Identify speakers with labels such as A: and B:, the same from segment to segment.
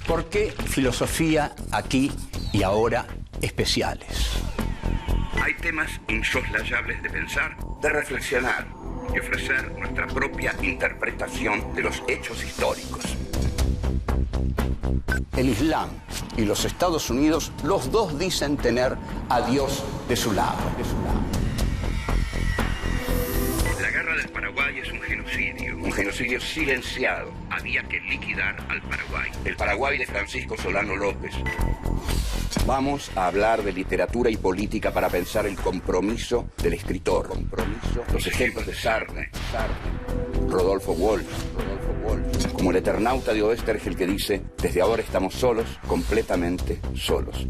A: ¿Por qué filosofía aquí y ahora especiales?
B: Hay temas insoslayables de pensar, de reflexionar y ofrecer nuestra propia interpretación de los hechos históricos.
A: El Islam y los Estados Unidos, los dos dicen tener a Dios de su lado.
B: La guerra del Paraguay es un genocidio silenciado. Había que liquidar al Paraguay. El Paraguay de Francisco Solano López. Vamos a hablar de literatura y política para pensar el compromiso del escritor. Los ejemplos de Sartre, Rodolfo Walsh, como el Eternauta de Oestergel que dice: desde ahora estamos solos, completamente solos.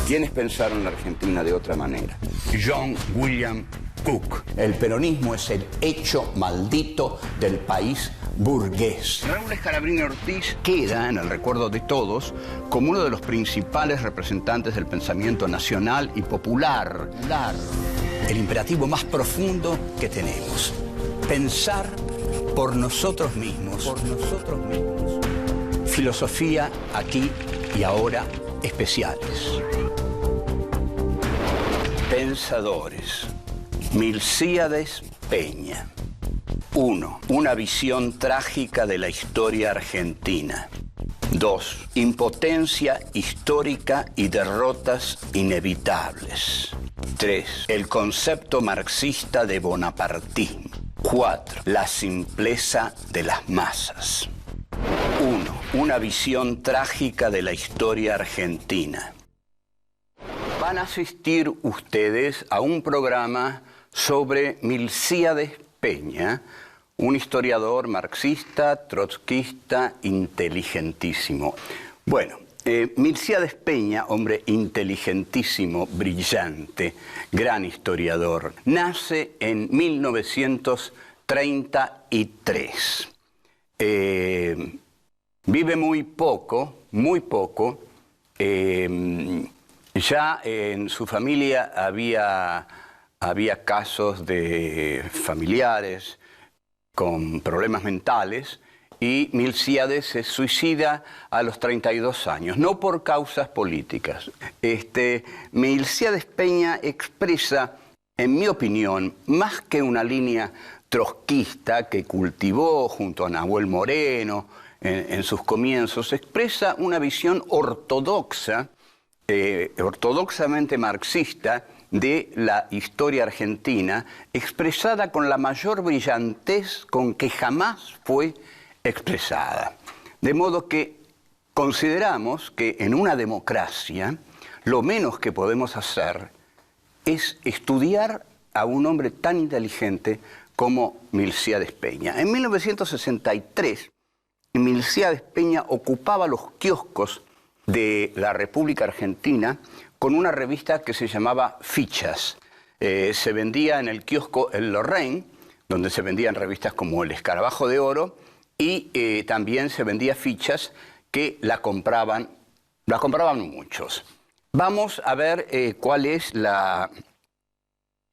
B: ¿Quiénes pensaron la Argentina de otra manera?
A: John William Cook. El peronismo es el hecho maldito del país burgués.
B: Raúl Escalabrini Ortiz
A: Queda en el recuerdo de todos como uno de los principales representantes del pensamiento nacional y popular. El imperativo más profundo que tenemos: pensar por nosotros mismos. Filosofía aquí y ahora especiales. Pensadores. Milcíades Peña. 1. Una visión trágica de la historia argentina. 2. Impotencia histórica y derrotas inevitables. 3. El concepto marxista de bonapartismo. 4. La simpleza de las masas. 1. Una visión trágica de la historia argentina. Van a asistir ustedes a un programa sobre Milcíades Peña, un historiador marxista, trotskista, inteligentísimo. Bueno, Milcíades Peña, hombre inteligentísimo, brillante, gran historiador, nace en 1933. Vive muy poco. Ya en su familia había casos de familiares con problemas mentales y Milcíades se suicida a los 32 años, no por causas políticas. Milcíades Peña expresa, en mi opinión, más que una línea trotskista que cultivó junto a Nahuel Moreno en sus comienzos, expresa una visión ortodoxamente marxista de la historia argentina, expresada con la mayor brillantez con que jamás fue expresada. De modo que consideramos que en una democracia lo menos que podemos hacer es estudiar a un hombre tan inteligente como Milcíades Peña. En 1963, Milcíades Peña ocupaba los kioscos de la República Argentina con una revista que se llamaba Fichas. Se vendía en el kiosco El Lorraine, donde se vendían revistas como El Escarabajo de Oro, y también se vendía Fichas, que la compraban muchos. Vamos a ver cuál es la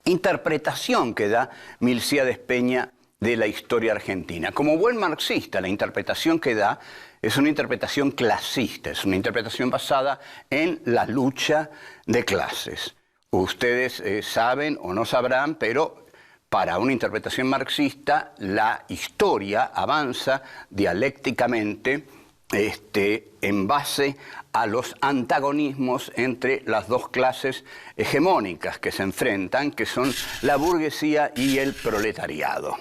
A: interpretación que da Milcíades Peña de la historia argentina. Como buen marxista, la interpretación que da es una interpretación clasista, es una interpretación basada en la lucha de clases. Ustedes saben o no sabrán, pero para una interpretación marxista la historia avanza dialécticamente en base a los antagonismos entre las dos clases hegemónicas que se enfrentan, que son la burguesía y el proletariado,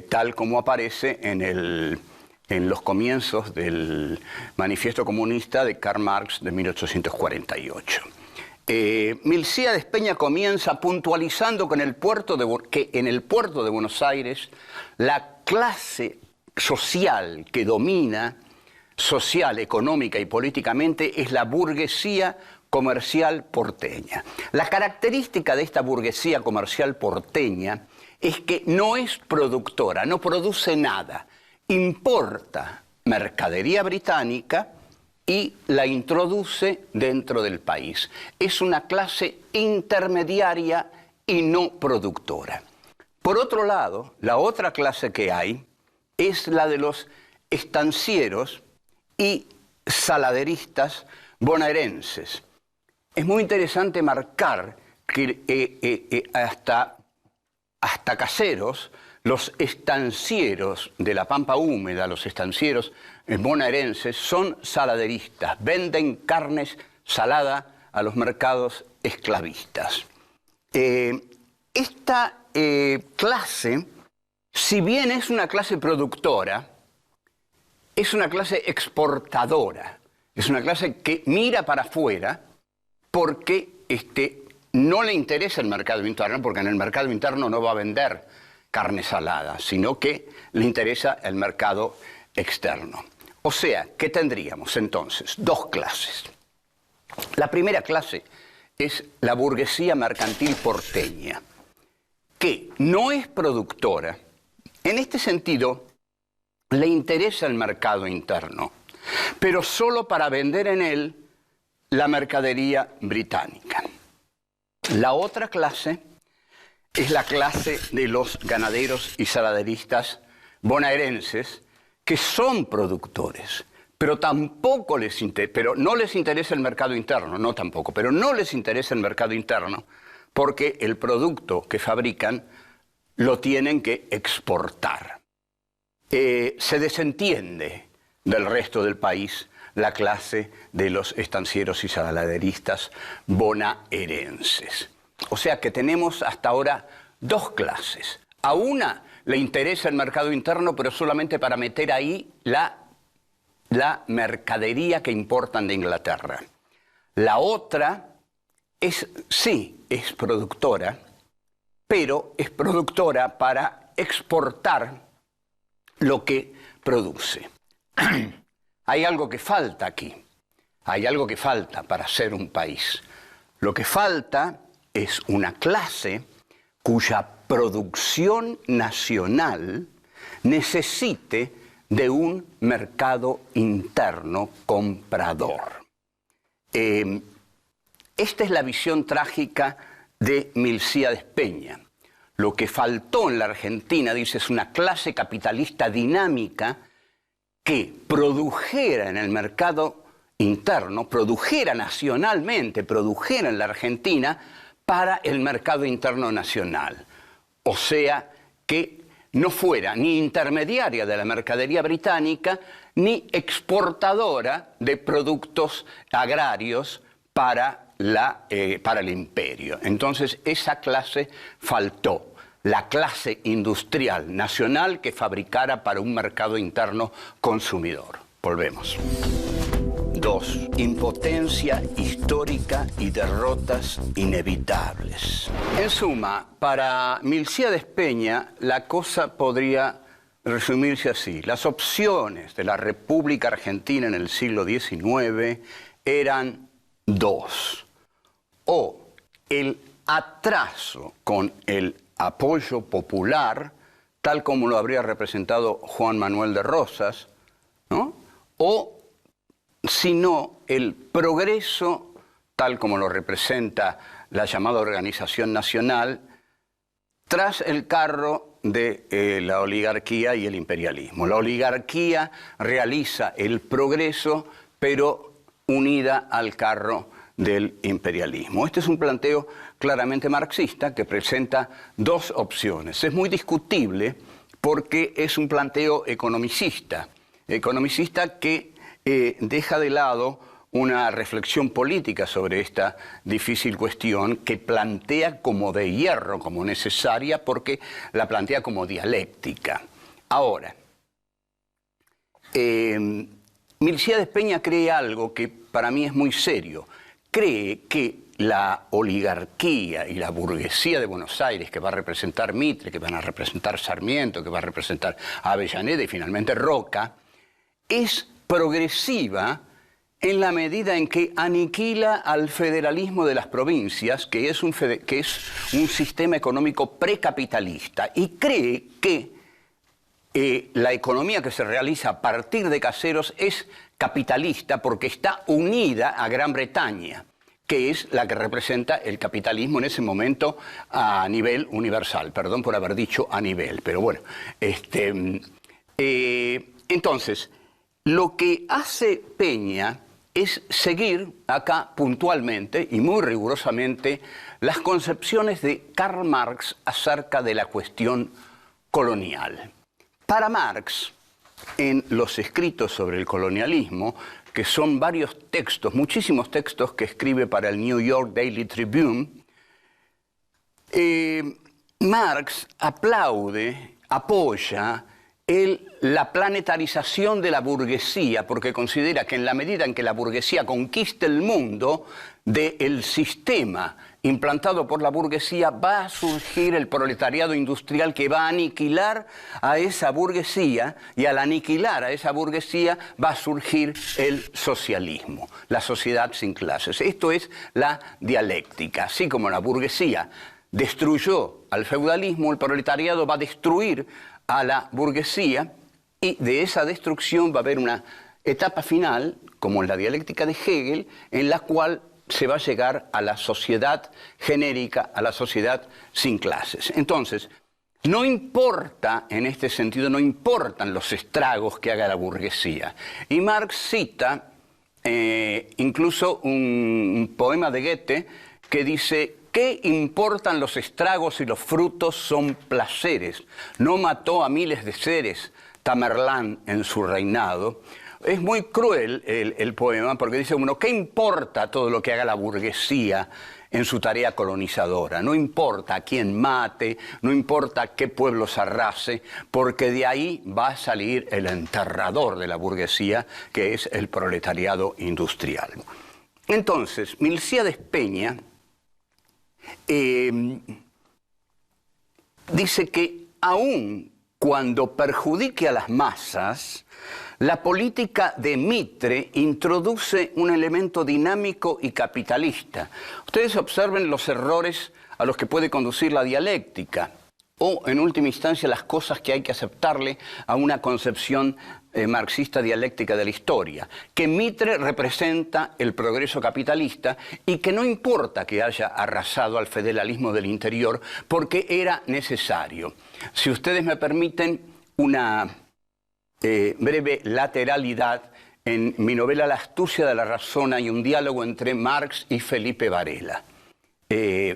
A: tal como aparece en los comienzos del Manifiesto Comunista de Karl Marx de 1848. Milcíades Peña comienza puntualizando que en el puerto de Buenos Aires la clase social que domina, social, económica y políticamente, es la burguesía comercial porteña. La característica de esta burguesía comercial porteña es que no es productora, no produce nada. Importa mercadería británica y la introduce dentro del país. Es una clase intermediaria y no productora. Por otro lado, la otra clase que hay es la de los estancieros y saladeristas bonaerenses. Es muy interesante marcar que hasta caseros, los estancieros de la Pampa Húmeda, los estancieros bonaerenses, son saladeristas, venden carnes salada a los mercados esclavistas. Esta clase, si bien es una clase productora, es una clase exportadora, es una clase que mira para afuera porque no le interesa el mercado interno, porque en el mercado interno no va a vender carne salada, sino que le interesa el mercado externo. O sea, ¿qué tendríamos entonces? Dos clases. La primera clase es la burguesía mercantil porteña, que no es productora. En este sentido, le interesa el mercado interno, pero solo para vender en él la mercadería británica. La otra clase es la clase de los ganaderos y saladeristas bonaerenses, que son productores, pero no les interesa el mercado interno, pero no les interesa el mercado interno, porque el producto que fabrican lo tienen que exportar. Se desentiende del resto del país la clase de los estancieros y saladeristas bonaerenses. O sea que tenemos hasta ahora dos clases. A una le interesa el mercado interno, pero solamente para meter ahí la mercadería que importan de Inglaterra. La otra sí es productora, pero es productora para exportar lo que produce. Hay algo que falta aquí, hay algo que falta para ser un país. Lo que falta es una clase cuya producción nacional necesite de un mercado interno comprador. Esta es la visión trágica de Milcíades Peña. Lo que faltó en la Argentina, dice, es una clase capitalista dinámica que produjera en el mercado interno, produjera nacionalmente, produjera en la Argentina para el mercado interno nacional. O sea, que no fuera ni intermediaria de la mercadería británica, ni exportadora de productos agrarios para el imperio. Entonces, esa clase faltó. La clase industrial nacional que fabricara para un mercado interno consumidor. Volvemos. 2. Impotencia histórica y derrotas inevitables. En suma, para Milcíades Peña, la cosa podría resumirse así. Las opciones de la República Argentina en el siglo XIX eran dos. O el atraso con el apoyo popular, tal como lo habría representado Juan Manuel de Rosas, ¿no? O, si no, el progreso, tal como lo representa la llamada Organización Nacional, tras el carro de la oligarquía y el imperialismo. La oligarquía realiza el progreso, pero unida al carro del imperialismo. Este es un planteo claramente marxista que presenta dos opciones. Es muy discutible porque es un planteo economicista que deja de lado una reflexión política sobre esta difícil cuestión, que plantea como de hierro, como necesaria, porque la plantea como dialéctica. Ahora, Milcíades Peña cree algo que para mí es muy serio. Cree que la oligarquía y la burguesía de Buenos Aires, que va a representar Mitre, que van a representar Sarmiento, que va a representar Avellaneda y finalmente Roca, es progresiva en la medida en que aniquila al federalismo de las provincias, que es un sistema económico precapitalista, y cree que la economía que se realiza a partir de caseros es capitalista porque está unida a Gran Bretaña, que es la que representa el capitalismo en ese momento a nivel universal. Perdón por haber dicho a nivel, pero bueno. Entonces, lo que hace Peña es seguir acá puntualmente y muy rigurosamente las concepciones de Karl Marx acerca de la cuestión colonial. Para Marx, en los escritos sobre el colonialismo, que son varios textos, muchísimos textos que escribe para el New York Daily Tribune, Marx aplaude, apoya la planetarización de la burguesía, porque considera que en la medida en que la burguesía conquiste el mundo del sistema implantado por la burguesía, va a surgir el proletariado industrial que va a aniquilar a esa burguesía, y al aniquilar a esa burguesía va a surgir el socialismo, la sociedad sin clases. Esto es la dialéctica. Así como la burguesía destruyó al feudalismo, el proletariado va a destruir a la burguesía, y de esa destrucción va a haber una etapa final, como en la dialéctica de Hegel, en la cual se va a llegar a la sociedad genérica, a la sociedad sin clases. Entonces, no importa, en este sentido, no importan los estragos que haga la burguesía. Y Marx cita incluso un poema de Goethe que dice: ¿qué importan los estragos si los frutos son placeres? No mató a miles de seres Tamerlán en su reinado. Es muy cruel el poema, porque dice uno: ¿qué importa todo lo que haga la burguesía en su tarea colonizadora? No importa a quién mate, no importa qué pueblos arrase, porque de ahí va a salir el enterrador de la burguesía, que es el proletariado industrial. Entonces, Milcíades Peña dice que aun cuando perjudique a las masas, la política de Mitre introduce un elemento dinámico y capitalista. Ustedes observen los errores a los que puede conducir la dialéctica, o en última instancia las cosas que hay que aceptarle a una concepción marxista dialéctica de la historia, que Mitre representa el progreso capitalista y que no importa que haya arrasado al federalismo del interior, porque era necesario. Si ustedes me permiten una breve lateralidad, en mi novela La astucia de la razón hay un diálogo entre Marx y Felipe Varela.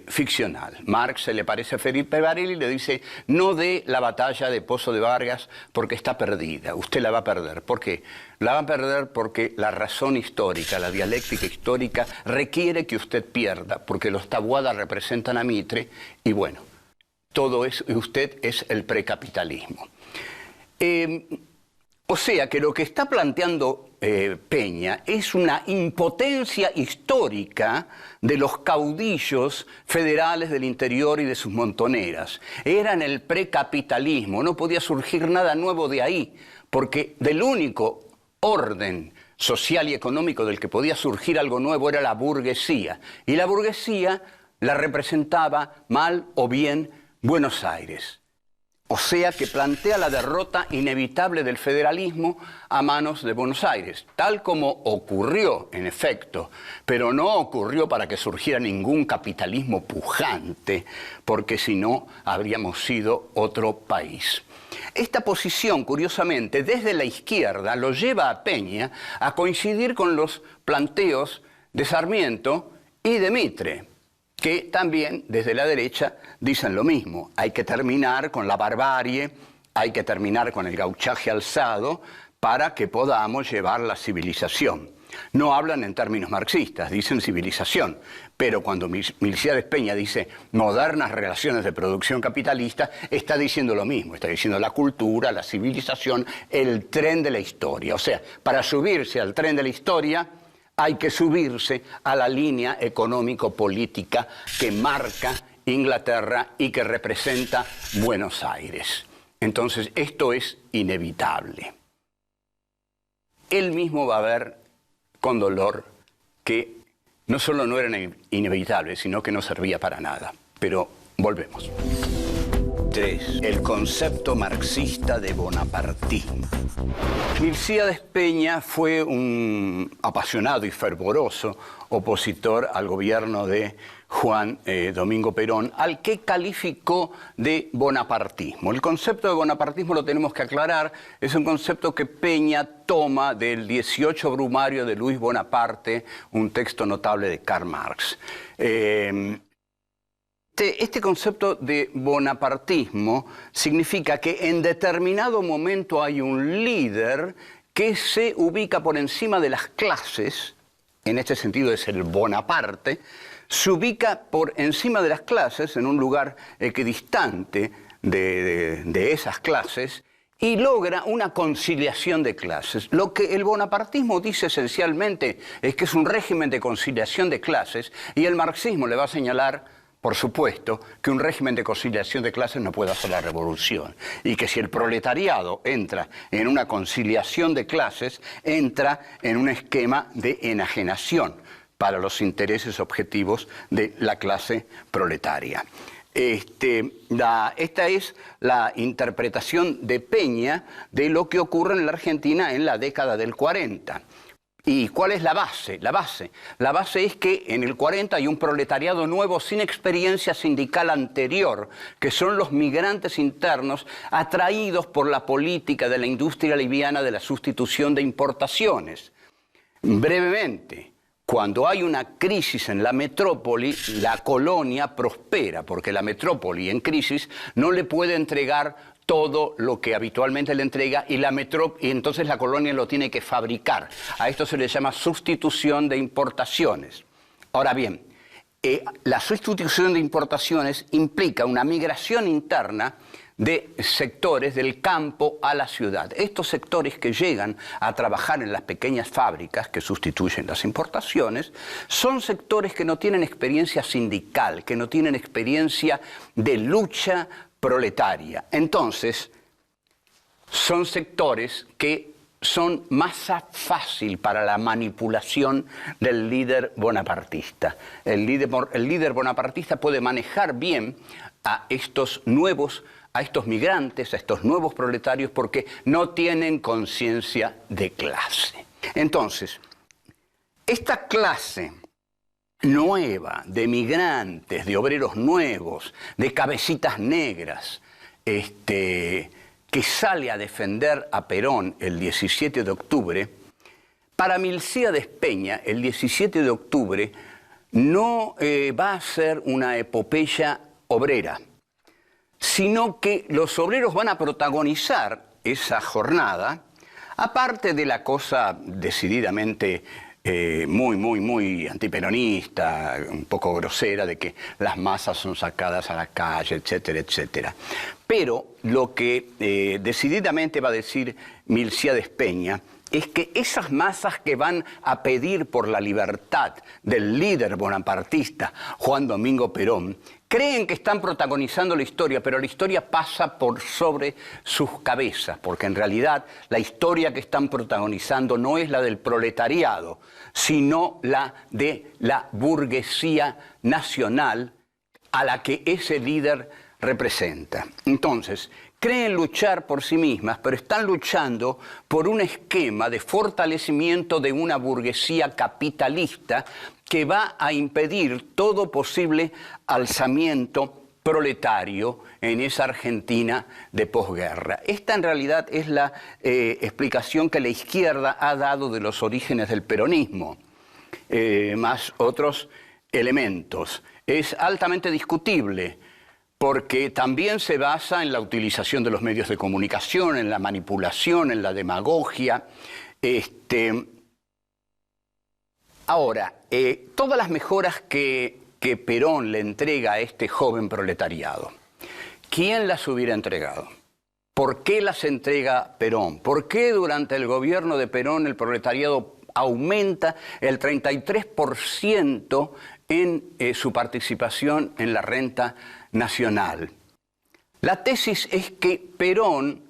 A: Ficcional. Marx se le parece a Felipe Varela y le dice: no dé la batalla de Pozo de Vargas porque está perdida, usted la va a perder. ¿Por qué? La va a perder porque la razón histórica, la dialéctica histórica requiere que usted pierda, porque los Taboada representan a Mitre y bueno, todo eso, usted es el precapitalismo. O sea que lo que está planteando Peña es una impotencia histórica de los caudillos federales del interior y de sus montoneras. Eran el precapitalismo, no podía surgir nada nuevo de ahí, porque del único orden social y económico del que podía surgir algo nuevo era la burguesía. Y la burguesía la representaba, mal o bien, Buenos Aires. O sea que plantea la derrota inevitable del federalismo a manos de Buenos Aires, tal como ocurrió, en efecto, pero no ocurrió para que surgiera ningún capitalismo pujante, porque si no, habríamos sido otro país. Esta posición, curiosamente, desde la izquierda, lo lleva a Peña a coincidir con los planteos de Sarmiento y de Mitre, que también desde la derecha dicen lo mismo. Hay que terminar con la barbarie, hay que terminar con el gauchaje alzado para que podamos llevar la civilización. No hablan en términos marxistas, dicen civilización, pero cuando Milcíades Peña dice modernas relaciones de producción capitalista, está diciendo lo mismo, está diciendo la cultura, la civilización, el tren de la historia. O sea, para subirse al tren de la historia hay que subirse a la línea económico-política que marca Inglaterra y que representa Buenos Aires. Entonces, esto es inevitable. Él mismo va a ver con dolor que no solo no era inevitable, sino que no servía para nada. Pero volvemos. 3. El concepto marxista de bonapartismo. Milcíades Peña fue un apasionado y fervoroso opositor al gobierno de Juan Domingo Perón, al que calificó de bonapartismo. El concepto de bonapartismo lo tenemos que aclarar, es un concepto que Peña toma del 18 Brumario de Luis Bonaparte, un texto notable de Karl Marx. Este concepto de bonapartismo significa que en determinado momento hay un líder que se ubica por encima de las clases, en este sentido es el Bonaparte, se ubica por encima de las clases en un lugar equidistante de esas clases y logra una conciliación de clases. Lo que el bonapartismo dice esencialmente es que es un régimen de conciliación de clases y el marxismo le va a señalar, por supuesto, que un régimen de conciliación de clases no puede hacer la revolución y que si el proletariado entra en una conciliación de clases, entra en un esquema de enajenación para los intereses objetivos de la clase proletaria. Esta es la interpretación de Peña de lo que ocurre en la Argentina en la década del 40. ¿Y cuál es la base? La base es que en el 40 hay un proletariado nuevo sin experiencia sindical anterior, que son los migrantes internos atraídos por la política de la industria liviana de la sustitución de importaciones. Brevemente, cuando hay una crisis en la metrópoli, la colonia prospera, porque la metrópoli en crisis no le puede entregar todo lo que habitualmente le entrega y entonces la colonia lo tiene que fabricar. A esto se le llama sustitución de importaciones. Ahora bien, la sustitución de importaciones implica una migración interna de sectores del campo a la ciudad. Estos sectores que llegan a trabajar en las pequeñas fábricas que sustituyen las importaciones son sectores que no tienen experiencia sindical, que no tienen experiencia de lucha proletaria. Entonces, son sectores que son masa fácil para la manipulación del líder bonapartista. El líder bonapartista puede manejar bien a estos migrantes, a estos nuevos proletarios, porque no tienen conciencia de clase. Entonces, esta clase nueva de migrantes, de obreros nuevos, de cabecitas negras, que sale a defender a Perón el 17 de octubre, para Milcíades Peña el 17 de octubre no va a ser una epopeya obrera, sino que los obreros van a protagonizar esa jornada, aparte de la cosa decididamente muy antiperonista, un poco grosera, de que las masas son sacadas a la calle, etcétera, etcétera. Pero lo que decididamente va a decir Milcíades Peña es que esas masas que van a pedir por la libertad del líder bonapartista Juan Domingo Perón, creen que están protagonizando la historia, pero la historia pasa por sobre sus cabezas, porque en realidad la historia que están protagonizando no es la del proletariado, sino la de la burguesía nacional a la que ese líder representa. Entonces, creen luchar por sí mismas, pero están luchando por un esquema de fortalecimiento de una burguesía capitalista que va a impedir todo posible alzamiento proletario en esa Argentina de posguerra. Esta en realidad es la explicación que la izquierda ha dado de los orígenes del peronismo, más otros elementos. Es altamente discutible, porque también se basa en la utilización de los medios de comunicación, en la manipulación, en la demagogia. Ahora, todas las mejoras que Perón le entrega a este joven proletariado, ¿quién las hubiera entregado? ¿Por qué las entrega Perón? ¿Por qué durante el gobierno de Perón el proletariado aumenta el 33% en su participación en la renta nacional? La tesis es que Perón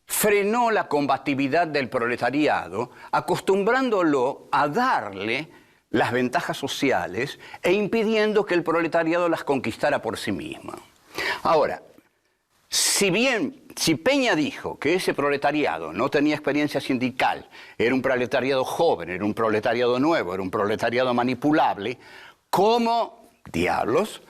A: frenó la combatividad del proletariado, acostumbrándolo a darle las ventajas sociales e impidiendo que el proletariado las conquistara por sí mismo. Ahora, Si Peña dijo que ese proletariado no tenía experiencia sindical, era un proletariado joven, era un proletariado nuevo, era un proletariado manipulable, ¿cómo diablos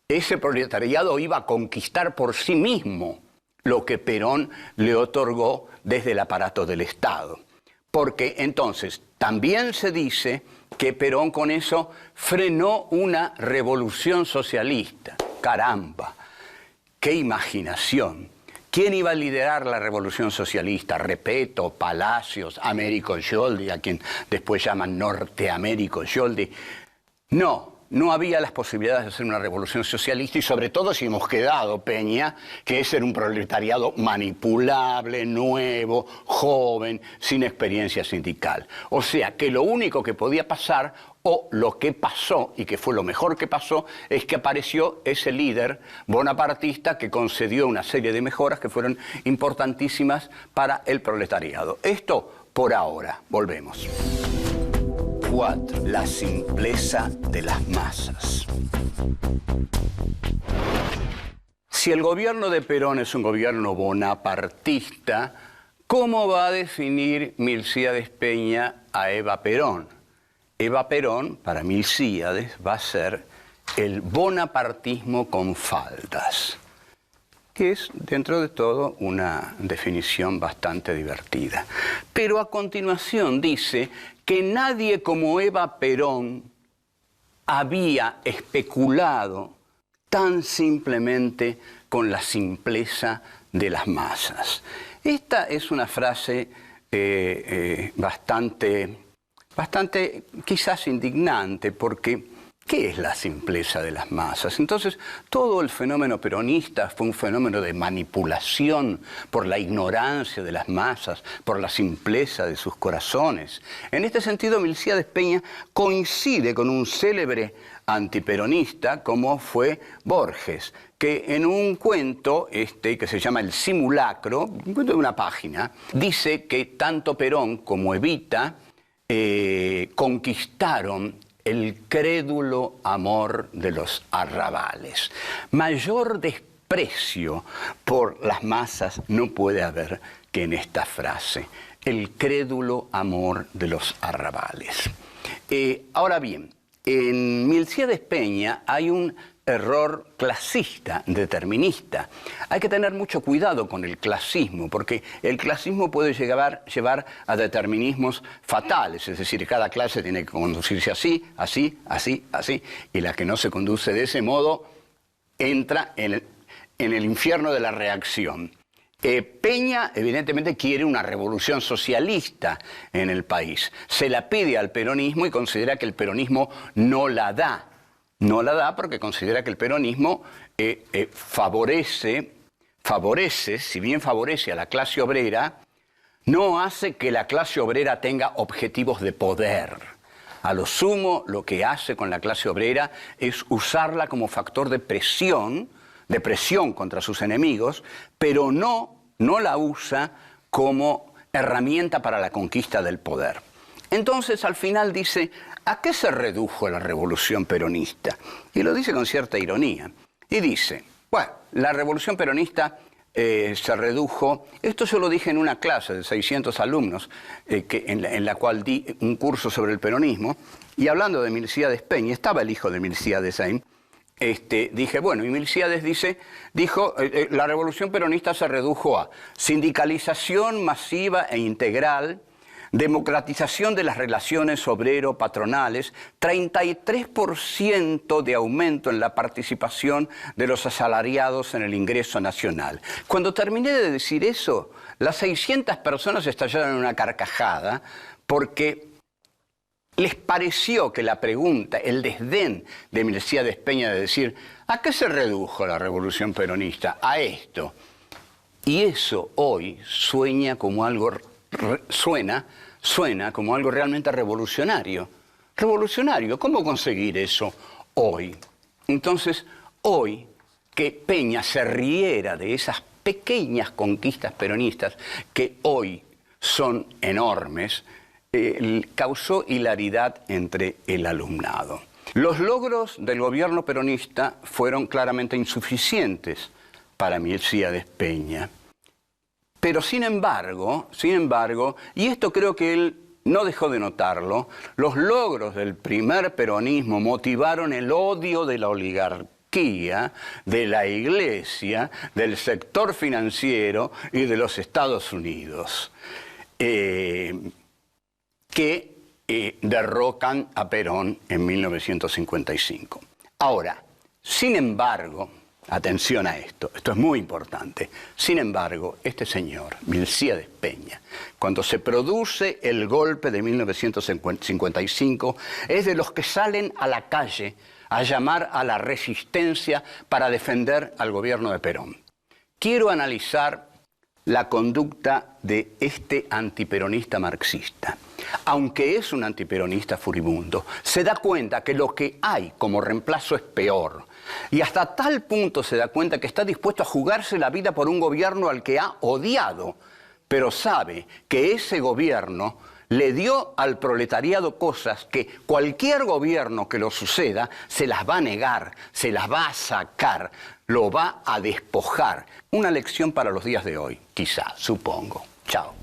A: ese proletariado iba a conquistar por sí mismo lo que Perón le otorgó desde el aparato del Estado? Porque entonces también se dice que Perón con eso frenó una revolución socialista. ¡Caramba! ¡Qué imaginación! ¿Quién iba a liderar la revolución socialista? Repetto, Palacios, Américo Yoldi, a quien después llaman Norteamérico Yoldi. No había las posibilidades de hacer una revolución socialista y sobre todo si hemos quedado, Peña, que ese era un proletariado manipulable, nuevo, joven, sin experiencia sindical. O sea que lo único que podía pasar, o lo que pasó, y que fue lo mejor que pasó, es que apareció ese líder bonapartista que concedió una serie de mejoras que fueron importantísimas para el proletariado. Esto por ahora. Volvemos. 4. La simpleza de las masas. Si el gobierno de Perón es un gobierno bonapartista, ¿cómo va a definir Milcíades Peña a Eva Perón? Eva Perón, para Milcíades, va a ser el bonapartismo con faldas, que es, dentro de todo, una definición bastante divertida. Pero a continuación dice que nadie como Eva Perón había especulado tan simplemente con la simpleza de las masas. Esta es una frase bastante quizás indignante, porque ¿qué es la simpleza de las masas? Entonces, todo el fenómeno peronista fue un fenómeno de manipulación por la ignorancia de las masas, por la simpleza de sus corazones. En este sentido, Milcíades Peña coincide con un célebre antiperonista como fue Borges, que en un cuento que se llama El Simulacro, un cuento de una página, dice que tanto Perón como Evita conquistaron el crédulo amor de los arrabales. Mayor desprecio por las masas no puede haber que en esta frase. El crédulo amor de los arrabales. Ahora bien, en Milcíades Peña hay un error clasista, determinista. Hay que tener mucho cuidado con el clasismo, porque el clasismo puede llevar a determinismos fatales, es decir, cada clase tiene que conducirse así, así, así, así, y la que no se conduce de ese modo entra en el infierno de la reacción. Peña evidentemente quiere una revolución socialista en el país. Se la pide al peronismo y considera que el peronismo no la da. No la da porque considera que el peronismo favorece, si bien favorece a la clase obrera, no hace que la clase obrera tenga objetivos de poder. A lo sumo, lo que hace con la clase obrera es usarla como factor de presión contra sus enemigos, pero no la usa como herramienta para la conquista del poder. Entonces, al final dice, ¿a qué se redujo la revolución peronista? Y lo dice con cierta ironía. Y dice, bueno, la revolución peronista se redujo, esto yo lo dije en una clase de 600 alumnos, en la cual di un curso sobre el peronismo, y hablando de Milcíades Peña, estaba el hijo de Milcíades ahí, dije, bueno, y Milcíades dijo, la revolución peronista se redujo a sindicalización masiva e integral, democratización de las relaciones obrero-patronales, 33% de aumento en la participación de los asalariados en el ingreso nacional. Cuando terminé de decir eso, las 600 personas estallaron en una carcajada porque les pareció que la pregunta, el desdén de Milcíades Peña de decir, ¿a qué se redujo la revolución peronista? A esto. Y eso hoy suena como algo realmente revolucionario. Revolucionario, ¿cómo conseguir eso hoy? Entonces, hoy, que Peña se riera de esas pequeñas conquistas peronistas, que hoy son enormes, causó hilaridad entre el alumnado. Los logros del gobierno peronista fueron claramente insuficientes, para Milcíades Peña. Pero sin embargo, y esto creo que él no dejó de notarlo, los logros del primer peronismo motivaron el odio de la oligarquía, de la Iglesia, del sector financiero y de los Estados Unidos, que derrocan a Perón en 1955. Ahora, sin embargo, atención a esto es muy importante. Sin embargo, este señor, Milcíades Peña, cuando se produce el golpe de 1955, es de los que salen a la calle a llamar a la resistencia para defender al gobierno de Perón. Quiero analizar la conducta de este antiperonista marxista. Aunque es un antiperonista furibundo, se da cuenta que lo que hay como reemplazo es peor. Y hasta tal punto se da cuenta que está dispuesto a jugarse la vida por un gobierno al que ha odiado, pero sabe que ese gobierno le dio al proletariado cosas que cualquier gobierno que lo suceda se las va a negar, se las va a sacar, lo va a despojar. Una lección para los días de hoy, quizá, supongo. Chao.